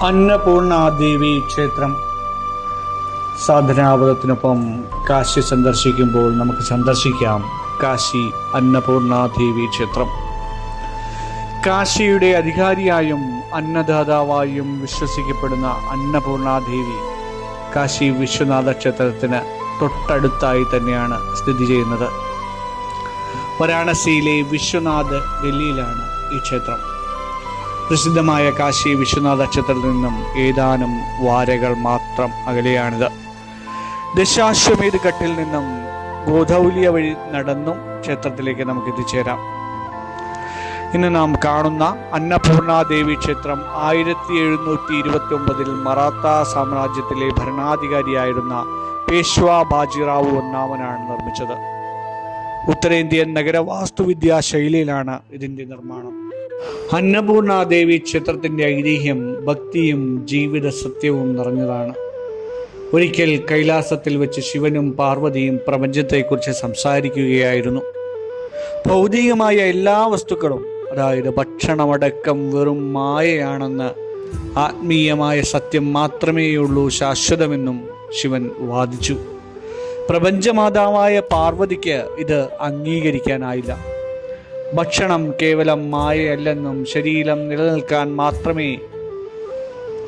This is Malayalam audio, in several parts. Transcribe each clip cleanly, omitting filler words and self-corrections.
അന്നപൂർണാദേവി ക്ഷേത്രം സാധനാപദത്തിനൊപ്പം കാശി സന്ദർശിക്കുമ്പോൾ നമുക്ക് സന്ദർശിക്കാം കാശി അന്നപൂർണാദേവി ക്ഷേത്രം. കാശിയുടെ അധികാരിയായും അന്നദാതാവായും വിശ്വസിക്കപ്പെടുന്ന അന്നപൂർണാദേവി കാശി വിശ്വനാഥ ക്ഷേത്രത്തിന് തൊട്ടടുത്തായി തന്നെയാണ് സ്ഥിതി ചെയ്യുന്നത്. വാരാണസിയിലെ വിശ്വനാഥ് ഗല്ലിയിലാണ് ഈ ക്ഷേത്രം. പ്രസിദ്ധമായ കാശി വിശ്വനാഥ ക്ഷേത്രത്തിൽ നിന്നും ഏതാനും വാരകൾ മാത്രം അകലെയാണിത്. ദശാശ്വമേധ ഘട്ടിൽ നിന്നും ഗോധൗലിയ വഴി നടന്നും ക്ഷേത്രത്തിലേക്ക് നമുക്ക് എത്തിച്ചേരാം. ഇന്ന് നാം കാണുന്ന അന്നപൂർണാദേവി ക്ഷേത്രം 1729 മറാത്ത സാമ്രാജ്യത്തിലെ ഭരണാധികാരിയായിരുന്ന പേഷ്വാ ബാജിറാവു ഒന്നാമനാണ് നിർമ്മിച്ചത്. ഉത്തരേന്ത്യൻ നഗരവാസ്തുവിദ്യാ ശൈലിയിലാണ് ഇതിൻ്റെ നിർമ്മാണം. അന്നപൂർണാദേവി ക്ഷേത്രത്തിൻ്റെ ഐതിഹ്യം ഭക്തിയും ജീവിത സത്യവും നിറഞ്ഞതാണ്. ഒരിക്കൽ കൈലാസത്തിൽ വെച്ച് ശിവനും പാർവതിയും പ്രപഞ്ചത്തെക്കുറിച്ച് സംസാരിക്കുകയായിരുന്നു. ഭൗതികമായ എല്ലാ വസ്തുക്കളും, അതായത് ഭക്ഷണമടക്കം, വെറും മായയാണെന്ന്, ആത്മീയമായ സത്യം മാത്രമേയുള്ളൂ ശാശ്വതമെന്നും ശിവൻ വാദിച്ചു. പ്രപഞ്ചമാതാവായ പാർവതിക്ക് ഇത് അംഗീകരിക്കാനായില്ല. ഭക്ഷണം കേവലം മായയല്ലെന്നും ശരീരം നിലനിൽക്കാൻ മാത്രമേ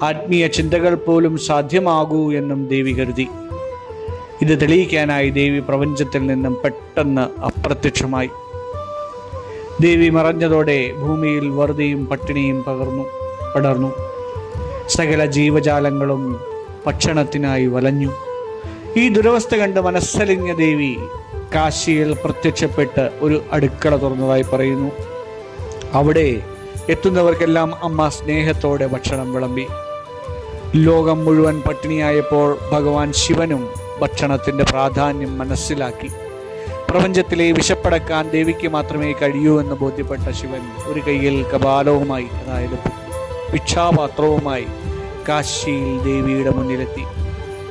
ആത്മീയ ചിന്തകൾ പോലും സാധ്യമാകൂ എന്നും ദേവി കരുതി. ഇത് തെളിയിക്കാനായി ദേവി പ്രപഞ്ചത്തിൽ നിന്നും പെട്ടെന്ന് അപ്രത്യക്ഷമായി. ദേവി മറഞ്ഞതോടെ ഭൂമിയിൽ വറുതിയും പട്ടിണിയും പടർന്നു. സകല ജീവജാലങ്ങളും ഭക്ഷണത്തിനായി വലഞ്ഞു. ഈ ദുരവസ്ഥ കണ്ട് മനസ്സലിഞ്ഞ ദേവി കാശിയിൽ പ്രത്യക്ഷപ്പെട്ട് ഒരു അടുക്കള തുറന്നതായി പറയുന്നു. അവിടെ എത്തുന്നവർക്കെല്ലാം അമ്മ സ്നേഹത്തോടെ ഭക്ഷണം വിളമ്പി. ലോകം മുഴുവൻ പട്ടിണിയായപ്പോൾ ഭഗവാൻ ശിവനും ഭക്ഷണത്തിൻ്റെ പ്രാധാന്യം മനസ്സിലാക്കി. പ്രപഞ്ചത്തിലെ വിശപ്പടക്കാൻ ദേവിക്ക് മാത്രമേ കഴിയൂ എന്ന് ബോധ്യപ്പെട്ട ശിവൻ ഒരു കൈയിൽ കപാലവുമായി, അതായത് ഭിക്ഷാപാത്രവുമായി കാശിയിൽ ദേവിയുടെ മുന്നിലെത്തി.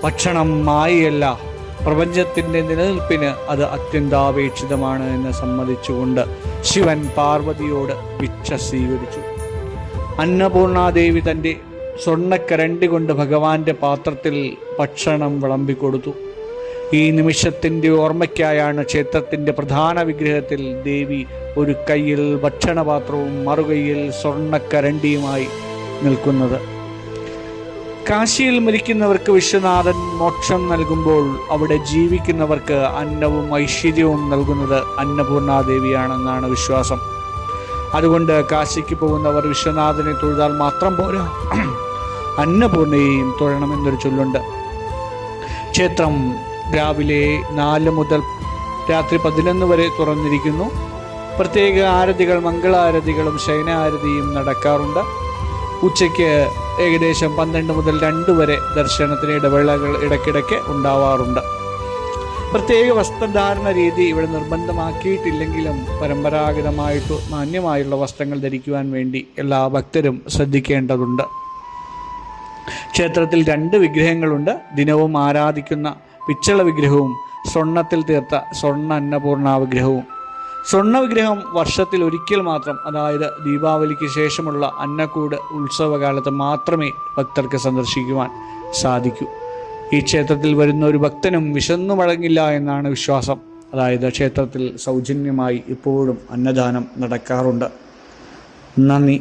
ഭക്ഷണം മായയല്ല, പ്രപഞ്ചത്തിൻ്റെ നിലനിൽപ്പിന് അത് അത്യന്താപേക്ഷിതമാണ് എന്ന് സമ്മതിച്ചുകൊണ്ട് ശിവൻ പാർവതിയോട് ഭിക്ഷ സ്വീകരിച്ചു. അന്നപൂർണാദേവി തൻ്റെ സ്വർണ്ണക്കരണ്ടി കൊണ്ട് ഭഗവാന്റെ പാത്രത്തിൽ ഭക്ഷണം വിളമ്പിക്കൊടുത്തു. ഈ നിമിഷത്തിൻ്റെ ഓർമ്മയ്ക്കായാണ് ക്ഷേത്രത്തിൻ്റെ പ്രധാന വിഗ്രഹത്തിൽ ദേവി ഒരു കൈയിൽ ഭക്ഷണപാത്രവും മറുകൈയിൽ സ്വർണ്ണക്കരണ്ടിയുമായി നിൽക്കുന്നത്. കാശിയിൽ മരിക്കുന്നവർക്ക് വിശ്വനാഥൻ മോക്ഷം നൽകുമ്പോൾ അവിടെ ജീവിക്കുന്നവർക്ക് അന്നവും ഐശ്വര്യവും നൽകുന്നത് അന്നപൂർണാദേവിയാണെന്നാണ് വിശ്വാസം. അതുകൊണ്ട് കാശിക്ക് പോകുന്നവർ വിശ്വനാഥനെ തൊഴുതാൽ മാത്രം പോരാ, അന്നപൂർണയെയും തൊഴണമെന്നൊരു ചൊല്ലുണ്ട്. ക്ഷേത്രം രാവിലെ 4 മുതൽ രാത്രി 11 വരെ തുറന്നിരിക്കുന്നു. പ്രത്യേക ആരതികൾ, മംഗളാരതികളും ശയനാരതിയും നടക്കാറുണ്ട്. ഉച്ചയ്ക്ക് ഏകദേശം 12 മുതൽ 2 വരെ ദർശനത്തിന് ഇടവേളകൾ ഇടയ്ക്കിടയ്ക്ക് ഉണ്ടാവാറുണ്ട്. പ്രത്യേക വസ്ത്രധാരണ രീതി ഇവിടെ നിർബന്ധമാക്കിയിട്ടില്ലെങ്കിലും പരമ്പരാഗതമായിട്ട് മാന്യമായുള്ള വസ്ത്രങ്ങൾ ധരിക്കുവാൻ വേണ്ടി എല്ലാ ഭക്തരും ശ്രദ്ധിക്കേണ്ടതുണ്ട്. ക്ഷേത്രത്തിൽ 2 വിഗ്രഹങ്ങളുണ്ട്. ദിനവും ആരാധിക്കുന്ന പിച്ചള വിഗ്രഹവും സ്വർണ്ണത്തിൽ തീർത്ത സ്വർണ്ണ അന്നപൂർണ വിഗ്രഹവും. സ്വർണ്ണ വിഗ്രഹം വർഷത്തിൽ ഒരിക്കൽ മാത്രം, അതായത് ദീപാവലിക്ക് ശേഷമുള്ള അന്നക്കൂട് ഉത്സവകാലത്ത് മാത്രമേ ഭക്തർക്ക് സന്ദർശിക്കുവാൻ സാധിക്കൂ. ഈ ക്ഷേത്രത്തിൽ വരുന്ന ഒരു ഭക്തനും വിശന്നു മടങ്ങില്ല എന്നാണ് വിശ്വാസം. അതായത് ക്ഷേത്രത്തിൽ സൗജന്യമായി ഇപ്പോഴും അന്നദാനം നടക്കാറുണ്ട്. നന്ദി.